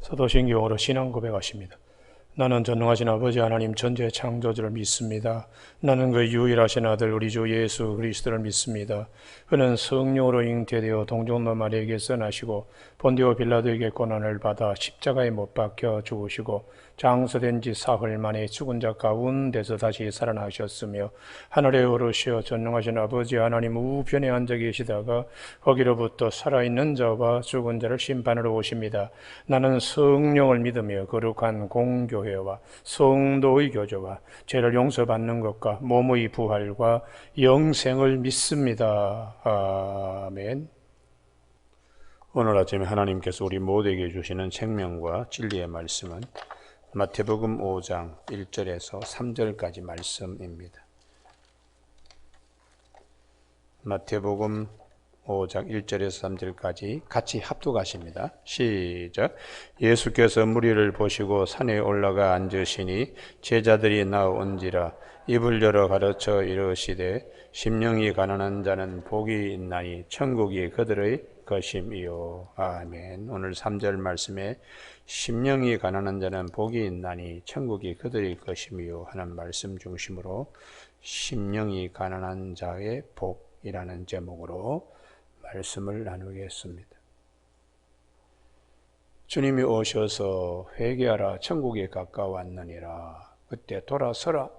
사도신경으로 신앙 고백하십니다. 나는 전능하신 아버지 하나님 전지의 창조주를 믿습니다. 나는 그 유일하신 아들 우리 주 예수 그리스도를 믿습니다. 그는 성령으로 잉태되어 동정녀 마리아에게서 나시고 본디오 빌라도에게 고난을 받아 십자가에 못 박혀 죽으시고 장사된 지 사흘 만에 죽은 자 가운데서 다시 살아나셨으며 하늘에 오르시어 전능하신 아버지 하나님 우편에 앉아 계시다가 거기로부터 살아있는 자와 죽은 자를 심판하러 오십니다. 나는 성령을 믿으며 거룩한 공교회와 성도의 교제와 죄를 용서받는 것과 몸의 부활과 영생을 믿습니다. 아멘. 오늘 아침에 하나님께서 우리 모두에게 주시는 생명과 진리의 말씀은 마태복음 5장 1절에서 3절까지 말씀입니다. 마태복음 5장 1절에서 3절까지 같이 합독하십니다. 시작. 예수께서 무리를 보시고 산에 올라가 앉으시니 제자들이 나온지라 입을 열어 가르쳐 이르시되 심령이 가난한 자는 복이 있나니 천국이 그들의 것임이요. 아멘. 오늘 3절 말씀에 심령이 가난한 자는 복이 있나니 천국이 그들의 것임이요 하는 말씀 중심으로 심령이 가난한 자의 복이라는 제목으로 말씀을 나누겠습니다. 주님이 오셔서 회개하라 천국이 가까웠느니라. 그때 돌아서라.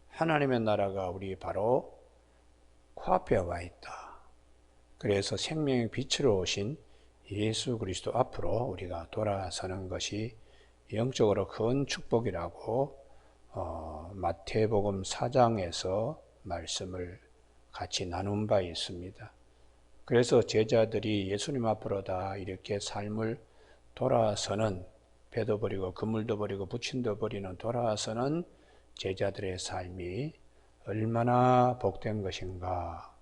하나님의 나라가 우리 바로 코앞에 와 있다. 그래서 생명의 빛으로 오신 예수 그리스도 앞으로 우리가 돌아서는 것이 영적으로 큰 축복이라고 마태복음 4장에서 말씀을 같이 나눈 바 있습니다. 그래서 제자들이 예수님 앞으로 다 이렇게 삶을 돌아서는, 배도 버리고 그물도 버리고 부침도 버리는 돌아서는 제자들의 삶이 얼마나 복된 것인가.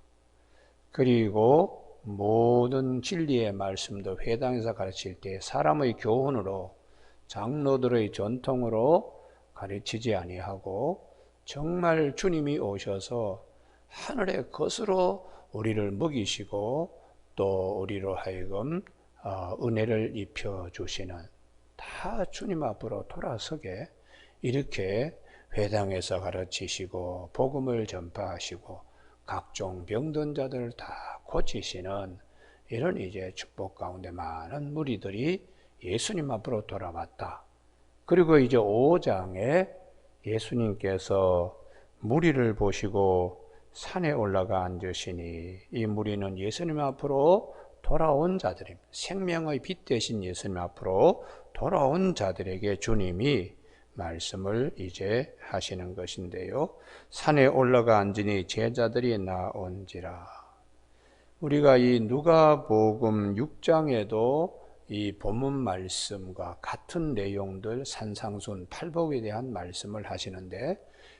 그리고 모든 진리의 말씀도 회당에서 가르칠 때 사람의 교훈으로, 장로들의 전통으로 가르치지 아니하고 정말 주님이 오셔서 하늘의 것으로 우리를 먹이시고 또 우리로 하여금 은혜를 입혀주시는, 다 주님 앞으로 돌아서게 이렇게 회당에서 가르치시고 복음을 전파하시고 각종 병든 자들을 다 고치시는 이런 이제 축복 가운데 많은 무리들이 예수님 앞으로 돌아왔다. 그리고 이제 5장에 예수님께서 무리를 보시고 산에 올라가 앉으시니, 이 무리는 예수님 앞으로 돌아온 자들입니다. 생명의 빛 되신 예수님 앞으로 돌아온 자들에게 주님이 말씀을 이제 하시는 것인데요. 산에 올라가 앉으니 제자들이 나온지라. 우리가 이 누가복음 6장에도 이 본문 말씀과 같은 내용들, 산상순, 팔복에 대한 말씀을 하시는데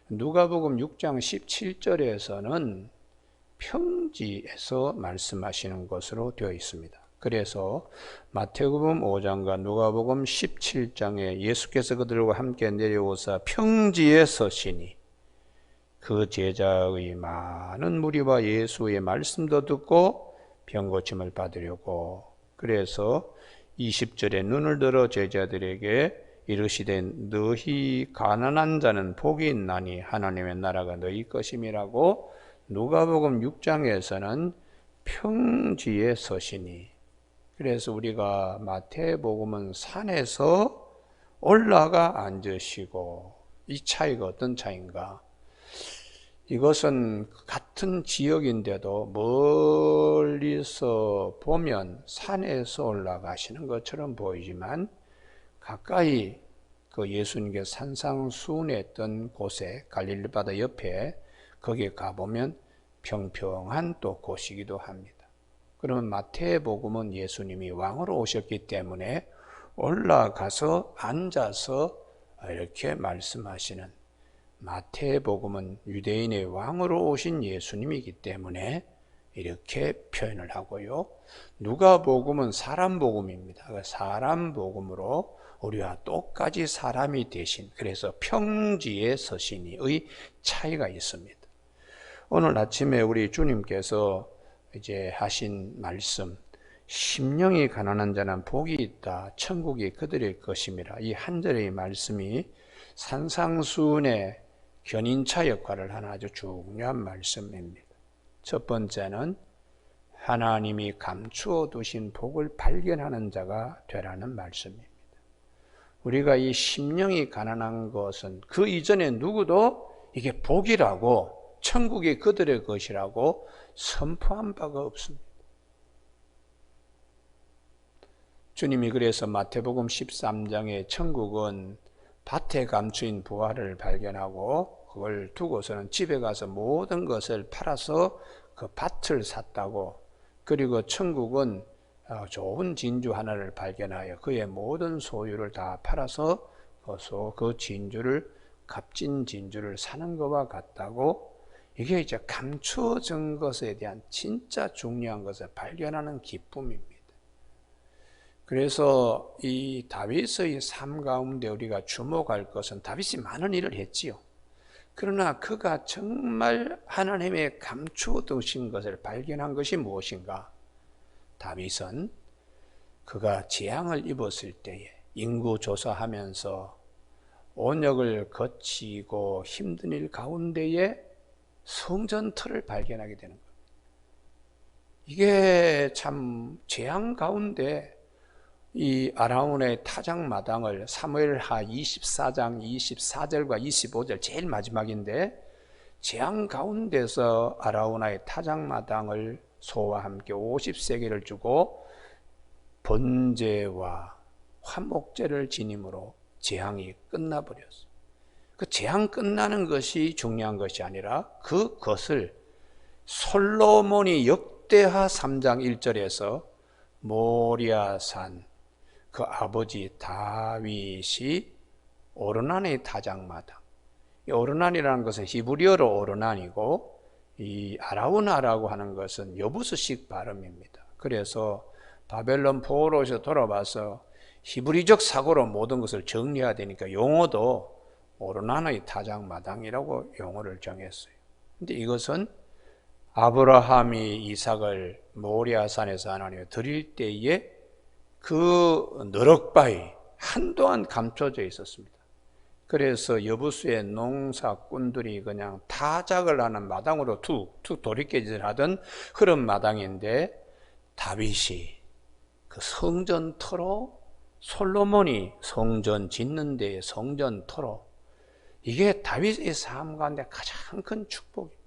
누가복음 6장 17절에서는 평지에서 말씀하시는 것으로 되어 있습니다. 그래서 마태복음 5장과 누가복음 17장에 예수께서 그들과 함께 내려오사 평지에 서시니 그 제자의 많은 무리와 예수의 말씀도 듣고 병고침을 받으려고, 그래서 20절에 눈을 들어 제자들에게 이르시되 너희 가난한 자는 복이 있나니 하나님의 나라가 너희 것임이라고 누가복음 6장에서는 평지에 서시니, 그래서 우리가 마태복음은 산에서 올라가 앉으시고, 이 차이가 어떤 차이인가? 이것은 같은 지역인데도 멀리서 보면 산에서 올라가시는 것처럼 보이지만 가까이 그 예수님께서 산상수훈했던 곳에, 갈릴리 바다 옆에 거기에 가보면 평평한 또 곳이기도 합니다. 그러면 마태복음은 예수님이 왕으로 오셨기 때문에 올라가서 앉아서 이렇게 말씀하시는, 마태복음은 유대인의 왕으로 오신 예수님이기 때문에 이렇게 표현을 하고요. 누가복음은 사람복음입니다. 사람복음으로 우리와 똑같이 사람이 되신, 그래서 평지에 서시니의 차이가 있습니다. 오늘 아침에 우리 주님께서 이제 하신 말씀, 심령이 가난한 자는 복이 있다. 천국이 그들의 것임이라. 이 한 절의 말씀이 산상수훈의 견인차 역할을 하는 아주 중요한 말씀입니다. 첫 번째는 하나님이 감추어 두신 복을 발견하는 자가 되라는 말씀입니다. 우리가 이 심령이 가난한 것은 그 이전에 누구도 이게 복이라고, 천국이 그들의 것이라고 선포한 바가 없습니다. 주님이 그래서 마태복음 13장에 천국은 밭에 감추인 부활을 발견하고 그걸 두고서는 집에 가서 모든 것을 팔아서 그 밭을 샀다고, 그리고 천국은 좋은 진주 하나를 발견하여 그의 모든 소유를 다 팔아서 그 진주를, 값진 진주를 사는 것과 같다고, 이게 이제 감추어진 것에 대한 진짜 중요한 것을 발견하는 기쁨입니다. 그래서 이 다윗의 삶 가운데 우리가 주목할 것은, 다윗이 많은 일을 했지요. 그러나 그가 정말 하나님의 감추어 두신 것을 발견한 것이 무엇인가? 다윗은 그가 재앙을 입었을 때에 인구 조사하면서 온역을 거치고 힘든 일 가운데에 성전터를 발견하게 되는 거예요. 이게 참 재앙 가운데 이 아라운의 타작마당을, 사무엘하 24장 24절과 25절 제일 마지막인데, 재앙 가운데서 아라우나의 타작마당을 소와 함께 50세겔을 주고 번제와 화목제를 지님으로 재앙이 끝나버렸어요. 그 재앙 끝나는 것이 중요한 것이 아니라 그것을 솔로몬이 역대하 3장 1절에서 모리아산 그 아버지 다윗이 오르난의 타작마당, 이 오르난이라는 것은 히브리어로 오르난이고 이 아라우나라고 하는 것은 여부수식 발음입니다. 그래서 바벨론 포로에서 돌아와서 히브리적 사고로 모든 것을 정리해야 되니까 용어도 오르난의 타작마당이라고 용어를 정했어요. 근데 이것은 아브라함이 이삭을 모리아산에서 하나님께 드릴 때에 그 너럭바위 한동안 감춰져 있었습니다. 그래서 여부수의 농사꾼들이 그냥 타작을 하는 마당으로 툭 도리깨질 하던 그런 마당인데, 다윗이 그 성전터로, 솔로몬이 성전 짓는 데의 성전터로, 이게 다윗의 삶 가운데 가장 큰 축복입니다.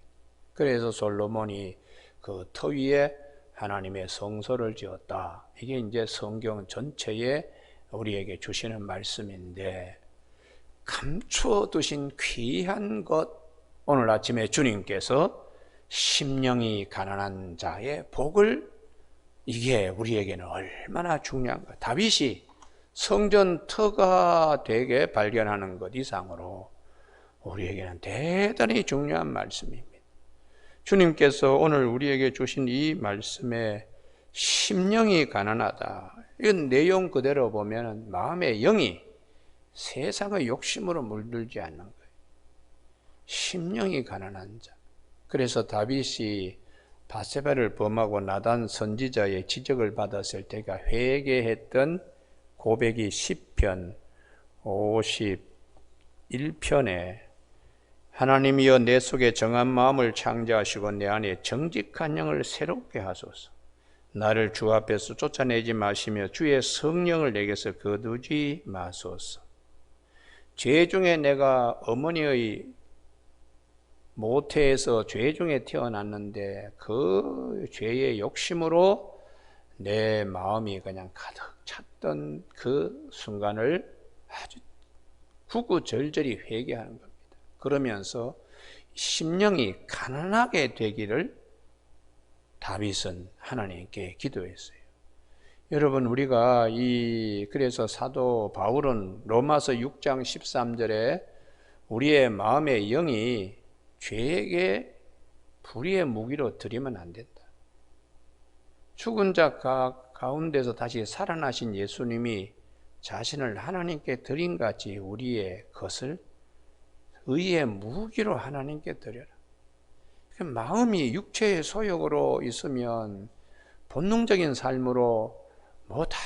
그래서 솔로몬이 그 터 위에 하나님의 성소를 지었다. 이게 이제 성경 전체에 우리에게 주시는 말씀인데, 감추어 두신 귀한 것, 오늘 아침에 주님께서 심령이 가난한 자의 복을, 이게 우리에게는 얼마나 중요한 것. 다윗이 성전터가 되게 발견하는 것 이상으로 우리에게는 대단히 중요한 말씀입니다. 주님께서 오늘 우리에게 주신 이 말씀에 심령이 가난하다, 이건 내용 그대로 보면 마음의 영이 세상의 욕심으로 물들지 않는 거예요. 심령이 가난한 자. 그래서 다윗이 바세바를 범하고 나단 선지자의 지적을 받았을 때가 회개했던 고백이 10편 51편에 하나님이여 내 속에 정한 마음을 창조하시고 내 안에 정직한 영을 새롭게 하소서. 나를 주 앞에서 쫓아내지 마시며 주의 성령을 내게서 거두지 마소서. 죄 중에 내가 어머니의 모태에서 죄 중에 태어났는데 그 죄의 욕심으로 내 마음이 그냥 가득 찼던 그 순간을 아주 구구절절히 회개하는 겁니다. 그러면서 심령이 가난하게 되기를 다윗은 하나님께 기도했어요. 여러분, 우리가 그래서 사도 바울은 로마서 6장 13절에 우리의 마음의 영이 죄에게 불의의 무기로 드리면 안 된다. 죽은 자 가운데서 다시 살아나신 예수님이 자신을 하나님께 드린 같이 우리의 것을 의의 무기로 하나님께 드려라. 마음이 육체의 소욕으로 있으면 본능적인 삶으로 뭐 다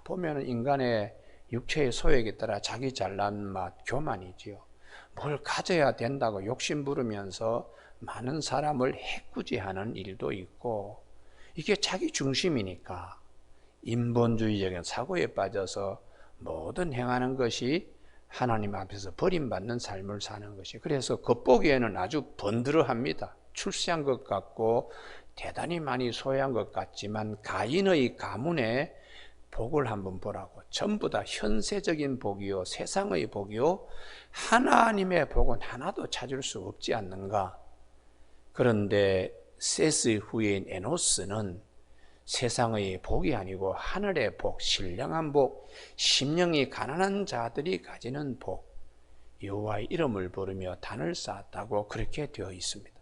보면 인간의 육체의 소욕에 따라 자기 잘난 맛, 교만이지요. 뭘 가져야 된다고 욕심 부르면서 많은 사람을 해꾸지하는 일도 있고, 이게 자기 중심이니까 인본주의적인 사고에 빠져서 모든 행하는 것이 하나님 앞에서 버림받는 삶을 사는 것이, 그래서 겉보기에는 아주 번들어합니다. 출세한 것 같고 대단히 많이 소유한 것 같지만 가인의 가문의 복을 한번 보라고. 전부 다 현세적인 복이요, 세상의 복이요, 하나님의 복은 하나도 찾을 수 없지 않는가. 그런데 셋의 후예인 에노스는 세상의 복이 아니고 하늘의 복, 신령한 복, 심령이 가난한 자들이 가지는 복, 여호와의 이름을 부르며 단을 쌓았다고 그렇게 되어 있습니다.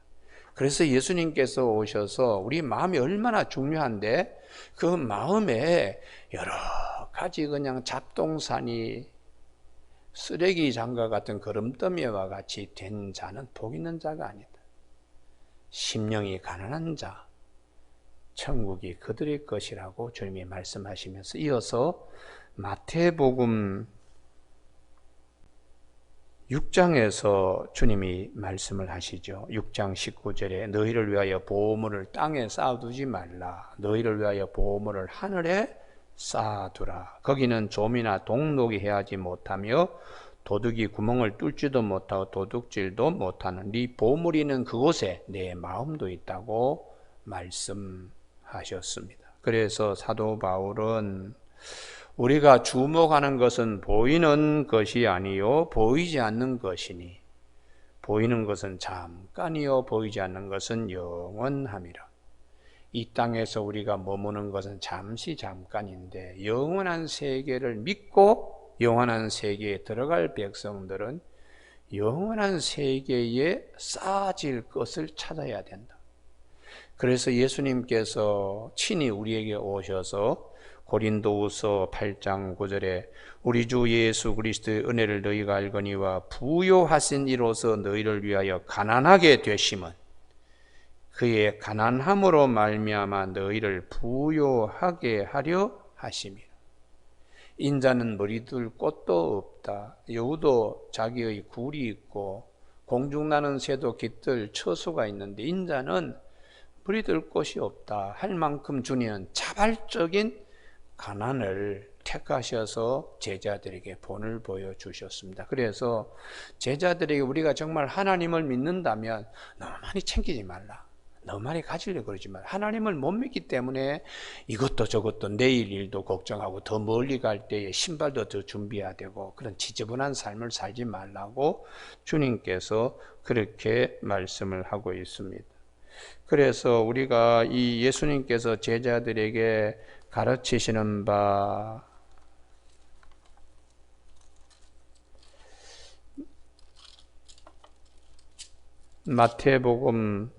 그래서 예수님께서 오셔서 우리 마음이 얼마나 중요한데, 그 마음에 여러 가지 그냥 잡동사니 쓰레기 장과 같은 거름더미와 같이 된 자는 복 있는 자가 아니다. 심령이 가난한 자, 천국이 그들의 것이라고 주님이 말씀하시면서 이어서 마태복음 6장에서 주님이 말씀을 하시죠. 6장 19절에 너희를 위하여 보물을 땅에 쌓아두지 말라. 너희를 위하여 보물을 하늘에 쌓아두라. 거기는 좀이나 동록이 해하지 못하며 도둑이 구멍을 뚫지도 못하고 도둑질도 못하는 네 보물이 있는 그곳에 내 마음도 있다고 말씀하셨습니다. 그래서 사도 바울은 우리가 주목하는 것은 보이는 것이 아니요 보이지 않는 것이니 보이는 것은 잠깐이요 보이지 않는 것은 영원함이라. 이 땅에서 우리가 머무는 것은 잠시 잠깐인데 영원한 세계를 믿고 영원한 세계에 들어갈 백성들은 영원한 세계에 쌓아질 것을 찾아야 된다. 그래서 예수님께서 친히 우리에게 오셔서 고린도후서 8장 9절에 우리 주 예수 그리스도의 은혜를 너희가 알거니와 부요하신 이로서 너희를 위하여 가난하게 되심은 그의 가난함으로 말미암아 너희를 부요하게 하려 하심이라. 인자는 머리둘 곳도 없다. 여우도 자기의 굴이 있고 공중나는 새도 깃들 처소가 있는데 인자는 머리둘 곳이 없다 할 만큼 주님은 자발적인 가난을 택하셔서 제자들에게 본을 보여주셨습니다. 그래서 제자들에게 우리가 정말 하나님을 믿는다면 너무 많이 챙기지 말라, 너무 많이 가지려고 그러지 말라. 하나님을 못 믿기 때문에 이것도 저것도 내일 일도 걱정하고 더 멀리 갈 때에 신발도 더 준비해야 되고 그런 지저분한 삶을 살지 말라고 주님께서 그렇게 말씀을 하고 있습니다. 그래서 우리가 이 예수님께서 제자들에게 가르치시는 바 마태복음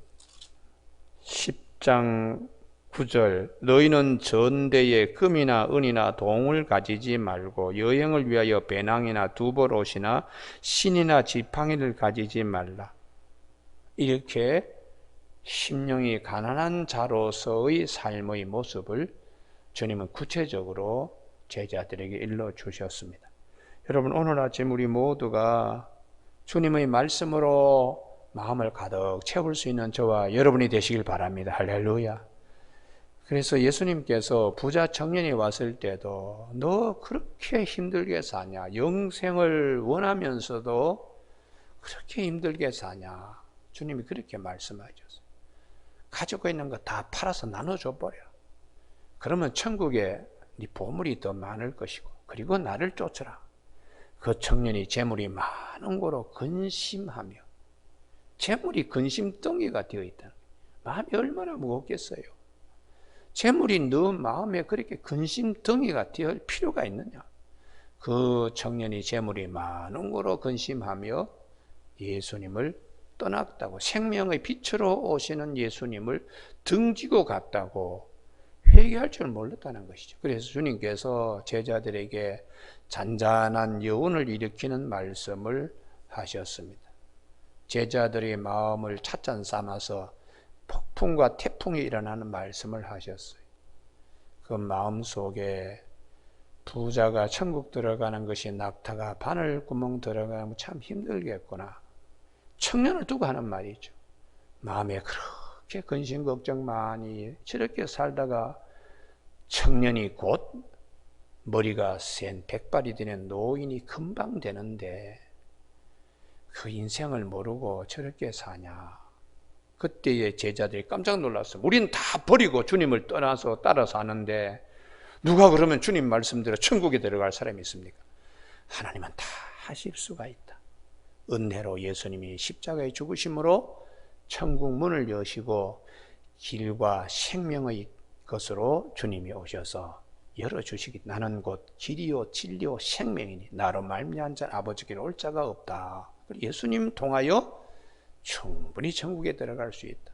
10장 9절 너희는 전대에 금이나 은이나 동을 가지지 말고 여행을 위하여 배낭이나 두벌옷이나 신이나 지팡이를 가지지 말라. 이렇게 심령이 가난한 자로서의 삶의 모습을 주님은 구체적으로 제자들에게 일러주셨습니다. 여러분, 오늘 아침 우리 모두가 주님의 말씀으로 마음을 가득 채울 수 있는 저와 여러분이 되시길 바랍니다. 할렐루야. 그래서 예수님께서 부자 청년이 왔을 때도 너 그렇게 힘들게 사냐, 영생을 원하면서도 그렇게 힘들게 사냐, 주님이 그렇게 말씀하셨어요. 가지고 있는 거 다 팔아서 나눠줘 버려. 그러면 천국에 네 보물이 더 많을 것이고 그리고 나를 쫓으라. 그 청년이 재물이 많은 거로 근심하며, 재물이 근심덩이가 되어 있다. 마음이 얼마나 무겁겠어요. 재물이 너 마음에 그렇게 근심덩이가 되어 필요가 있느냐. 그 청년이 재물이 많은 거로 근심하며 예수님을 떠났다고, 생명의 빛으로 오시는 예수님을 등지고 갔다고 회개할 줄 몰랐다는 것이죠. 그래서 주님께서 제자들에게 잔잔한 여운을 일으키는 말씀을 하셨습니다. 제자들의 마음을 찻잔 삼아서 폭풍과 태풍이 일어나는 말씀을 하셨어요. 그 마음속에 부자가 천국 들어가는 것이 낙타가 바늘구멍 들어가면 참 힘들겠구나. 청년을 두고 하는 말이죠. 마음에 그렇게 근심 걱정 많이 저렇게 살다가 청년이 곧 머리가 센 백발이 되는 노인이 금방 되는데 그 인생을 모르고 저렇게 사냐. 그때의 제자들이 깜짝 놀랐어. 우린 다 버리고 주님을 떠나서 따라 사는데 누가 그러면 주님 말씀대로 천국에 들어갈 사람이 있습니까? 하나님은 다 하실 수가 있다. 은혜로 예수님이 십자가에 죽으심으로 천국 문을 여시고 길과 생명의 것으로 주님이 오셔서 열어주시기. 나는 곧 길이요 진리요 생명이니 나로 말미암은 자는 아버지께로 올 자가 없다. 예수님 통하여 충분히 천국에 들어갈 수 있다.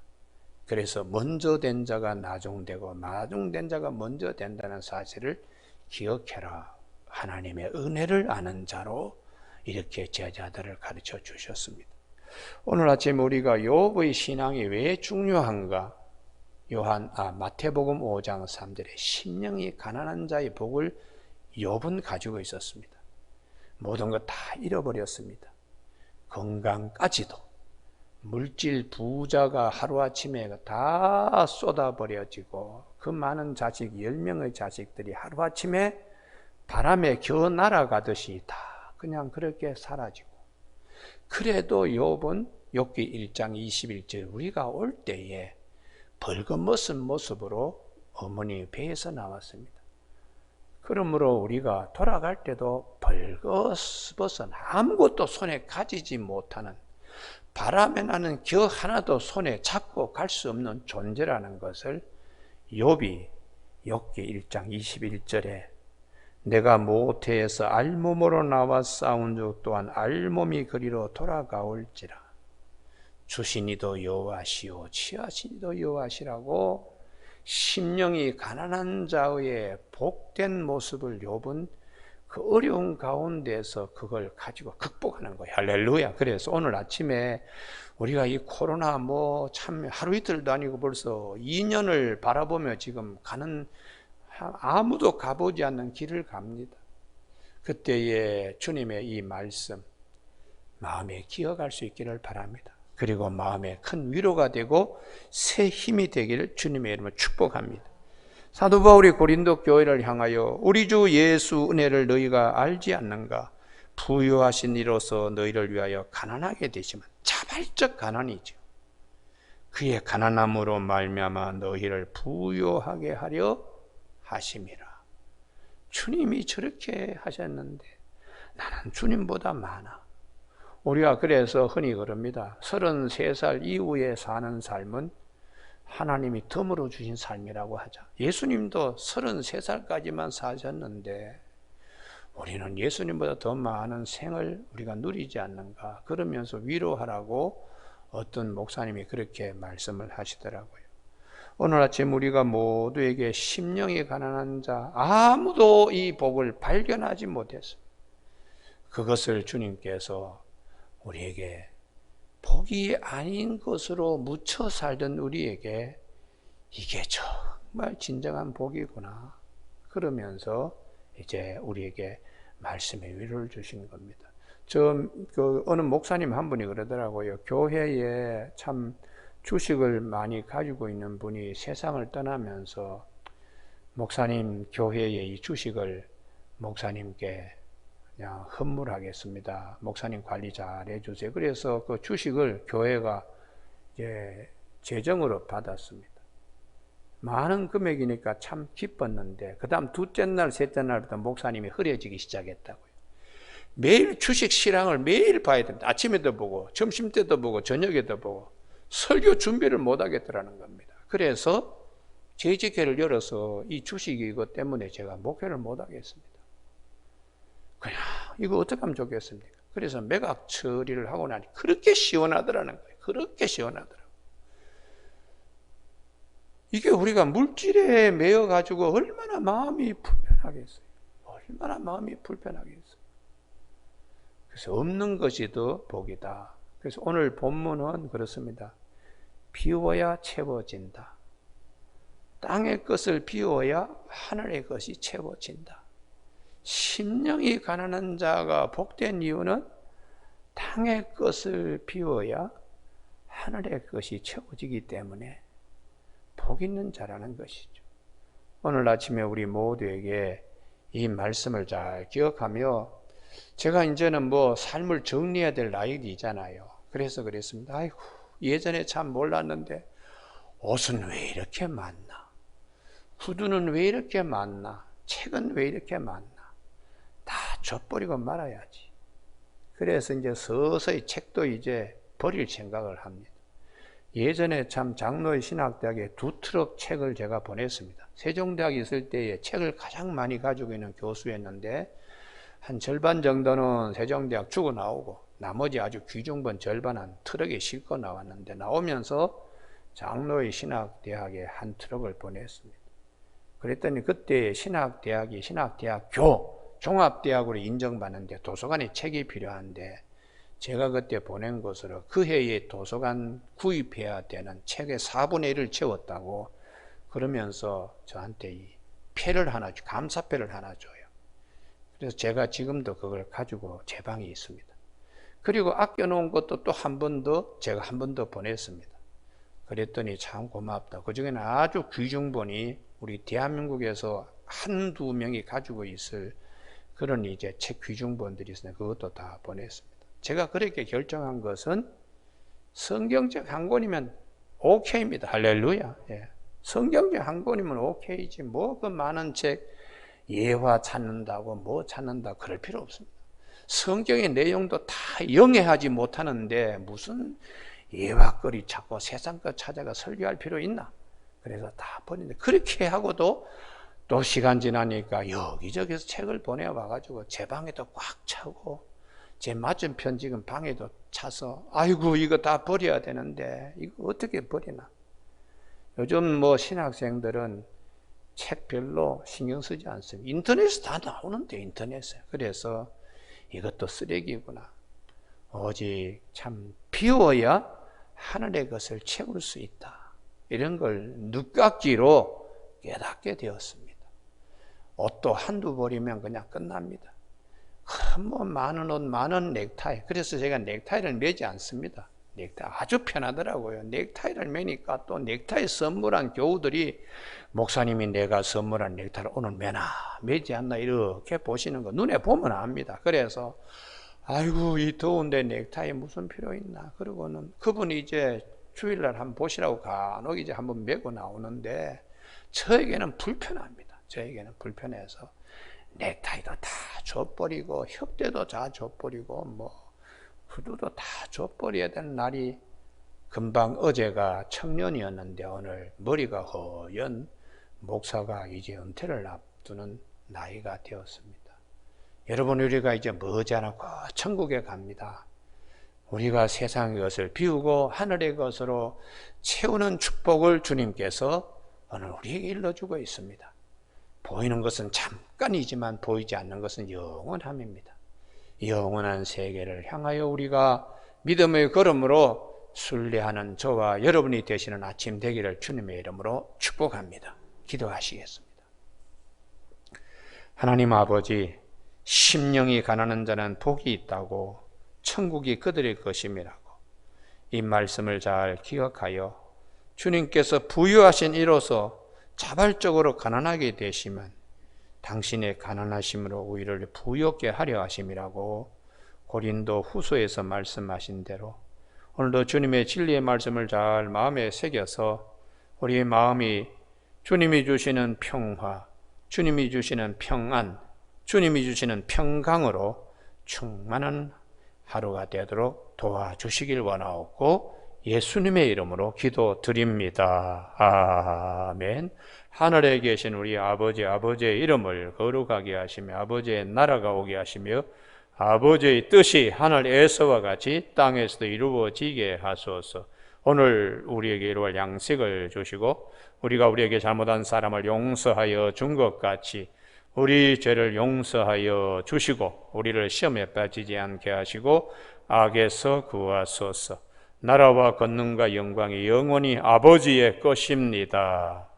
그래서 먼저 된 자가 나중되고 나중된 자가 먼저 된다는 사실을 기억해라. 하나님의 은혜를 아는 자로 이렇게 제자들을 가르쳐 주셨습니다. 오늘 아침 우리가 욥의 신앙이 왜 중요한가? 마태복음 5장 3절에 심령이 가난한 자의 복을 욥은 가지고 있었습니다. 모든 것 다 잃어버렸습니다. 건강까지도. 물질 부자가 하루아침에 다 쏟아버려지고 그 많은 자식 10명의 자식들이 하루아침에 바람에 겨우 날아가듯이 다 그냥 그렇게 사라지고, 그래도 욥은 욥기 1장 21절 우리가 올 때에 벌거벗은 모습으로 어머니 배에서 나왔습니다. 그러므로 우리가 돌아갈 때도 벌거벗은 아무것도 손에 가지지 못하는, 바람에 나는 겨 하나도 손에 잡고 갈 수 없는 존재라는 것을 욥이 욥기 1장 21절에 내가 모태에서 알몸으로 나와 싸운 적 또한 알몸이 그리로 돌아가올지라 주시니도 여호와시오 취하시니도 여호와시라고 심령이 가난한 자의 복된 모습을 욥은 그 어려운 가운데서 그걸 가지고 극복하는 거예요. 할렐루야. 그래서 오늘 아침에 우리가 이 코로나 참 하루 이틀도 아니고 벌써 2년을 바라보며 지금 가는, 아무도 가보지 않는 길을 갑니다. 그때의 주님의 이 말씀 마음에 기억할 수 있기를 바랍니다. 그리고 마음에 큰 위로가 되고 새 힘이 되기를 주님의 이름으로 축복합니다. 사도 바울이 고린도 교회를 향하여 우리 주 예수 은혜를 너희가 알지 않는가? 부유하신 이로서 너희를 위하여 가난하게 되시면 자발적 가난이죠. 그의 가난함으로 말미암아 너희를 부유하게 하려 하심이라. 주님이 저렇게 하셨는데 나는 주님보다 많아. 우리가 그래서 흔히 그럽니다. 33살 이후에 사는 삶은 하나님이 덤으로 주신 삶이라고 하자. 예수님도 33살까지만 사셨는데 우리는 예수님보다 더 많은 생을 우리가 누리지 않는가? 그러면서 위로하라고 어떤 목사님이 그렇게 말씀을 하시더라고요. 오늘 아침 우리가 모두에게 심령이 가난한 자, 아무도 이 복을 발견하지 못했습니다. 그것을 주님께서 우리에게 복이 아닌 것으로 묻혀 살던 우리에게 이게 정말 진정한 복이구나 그러면서 이제 우리에게 말씀의 위로를 주신 겁니다. 어느 목사님 한 분이 그러더라고요. 교회에 참 주식을 많이 가지고 있는 분이 세상을 떠나면서 목사님 교회의 이 주식을 목사님께 그냥 헌물하겠습니다. 목사님 관리 잘 해주세요. 그래서 그 주식을 교회가 이제 재정으로 받았습니다. 많은 금액이니까 참 기뻤는데 그 다음 둘째 날, 셋째 날부터 목사님이 흐려지기 시작했다고요. 매일 주식 실황을 매일 봐야 됩니다. 아침에도 보고 점심 때도 보고 저녁에도 보고 설교 준비를 못 하겠더라는 겁니다. 그래서 재직회를 열어서 이 주식이 이것 때문에 제가 목회를 못 하겠습니다. 그냥 이거 어떻게 하면 좋겠습니까? 그래서 매각 처리를 하고 나니 그렇게 시원하더라는 거예요. 그렇게 시원하더라고요. 이게 우리가 물질에 매여 가지고 얼마나 마음이 불편하겠어요. 얼마나 마음이 불편하겠어요. 그래서 없는 것이 더 복이다. 그래서 오늘 본문은 그렇습니다. 비워야 채워진다. 땅의 것을 비워야 하늘의 것이 채워진다. 심령이 가난한 자가 복된 이유는 땅의 것을 비워야 하늘의 것이 채워지기 때문에 복 있는 자라는 것이죠. 오늘 아침에 우리 모두에게 이 말씀을 잘 기억하며, 제가 이제는 삶을 정리해야 될 나이이잖아요. 그래서 그랬습니다. 아이고, 예전에 참 몰랐는데 옷은 왜 이렇게 많나? 구두는 왜 이렇게 많나? 책은 왜 이렇게 많나? 다 줘버리고 말아야지. 그래서 이제 서서히 책도 이제 버릴 생각을 합니다. 예전에 참 장로의 신학대학에 2트럭 책을 제가 보냈습니다. 세종대학에 있을 때에 책을 가장 많이 가지고 있는 교수였는데, 한 절반 정도는 세종대학 주고 나오고 나머지 아주 귀중본 절반 한 트럭에 싣고 나왔는데, 나오면서 장로의 신학대학에 한 트럭을 보냈습니다. 그랬더니 그때 신학대학이 신학대학교 종합대학으로 인정받는데 도서관에 책이 필요한데, 제가 그때 보낸 것으로 그 해에 도서관 구입해야 되는 책의 4분의 1을 채웠다고 그러면서 저한테 이 패를 하나, 감사패를 하나 줘요. 그래서 제가 지금도 그걸 가지고 제 방에 있습니다. 그리고 아껴놓은 것도 또 한 번 더, 제가 한 번 더 보냈습니다. 그랬더니 참 고맙다. 그 중에는 아주 귀중본이 우리 대한민국에서 한두 명이 가지고 있을 그런 이제 책 귀중본들이 있으니 그것도 다 보냈습니다. 제가 그렇게 결정한 것은 성경책 한 권이면 오케이입니다. 할렐루야. 예. 성경책 한 권이면 오케이지. 그 많은 책 예화 찾는다고 찾는다 그럴 필요 없습니다. 성경의 내용도 다 영해하지 못하는데 무슨 예화거리 찾고 세상 것 찾아가 설교할 필요 있나? 그래서 다 버리는데, 그렇게 하고도 또 시간 지나니까 여기저기서 책을 보내와가지고 제 방에도 꽉 차고 제 맞은편 지금 방에도 차서, 아이고 이거 다 버려야 되는데 이거 어떻게 버리나? 요즘 신학생들은 책 별로 신경 쓰지 않습니다. 인터넷에 다 나오는데, 인터넷에. 그래서 이것도 쓰레기구나. 오직 참 비워야 하늘의 것을 채울 수 있다. 이런 걸 늦깎이로 깨닫게 되었습니다. 옷도 한두 벌이면 그냥 끝납니다. 많은 옷, 많은 넥타이. 그래서 제가 넥타이를 매지 않습니다. 넥타이 아주 편하더라고요. 넥타이를 매니까 또 넥타이 선물한 교우들이, 목사님이 내가 선물한 넥타이를 오늘 매지 않나 이렇게 보시는 거 눈에 보면 압니다. 그래서 아이고 이 더운데 넥타이 무슨 필요 있나. 그러고는 그분이 이제 주일날 한번 보시라고 간혹 이제 한번 매고 나오는데, 저에게는 불편합니다. 저에게는 불편해서 넥타이도 다 줘버리고 협대도 다 줘버리고 구두도 다 줘버려야 되는 날이, 금방 어제가 청년이었는데 오늘 머리가 허연 목사가 이제 은퇴를 앞두는 나이가 되었습니다. 여러분, 우리가 이제 머지않고 천국에 갑니다. 우리가 세상의 것을 비우고 하늘의 것으로 채우는 축복을 주님께서 오늘 우리에게 일러주고 있습니다. 보이는 것은 잠깐이지만 보이지 않는 것은 영원함입니다. 영원한 세계를 향하여 우리가 믿음의 걸음으로 순례하는 저와 여러분이 되시는 아침 되기를 주님의 이름으로 축복합니다. 기도하시겠습니다. 하나님 아버지, 심령이 가난한 자는 복이 있다고, 천국이 그들의 것임이라고, 이 말씀을 잘 기억하여 주님께서 부유하신 이로써 자발적으로 가난하게 되시면 당신의 가난하심으로 우리를 부유하게 하려 하심이라고 고린도 후서에서 말씀하신 대로 오늘도 주님의 진리의 말씀을 잘 마음에 새겨서 우리의 마음이 주님이 주시는 평화, 주님이 주시는 평안, 주님이 주시는 평강으로 충만한 하루가 되도록 도와주시길 원하옵고 예수님의 이름으로 기도드립니다. 아멘. 하늘에 계신 우리 아버지의 이름을 거룩하게 하시며 아버지의 나라가 오게 하시며 아버지의 뜻이 하늘에서와 같이 땅에서도 이루어지게 하소서. 오늘 우리에게 이루어질 양식을 주시고 우리가 우리에게 잘못한 사람을 용서하여 준 것 같이 우리 죄를 용서하여 주시고 우리를 시험에 빠지지 않게 하시고 악에서 구하소서. 나라와 권능과 영광이 영원히 아버지의 것입니다.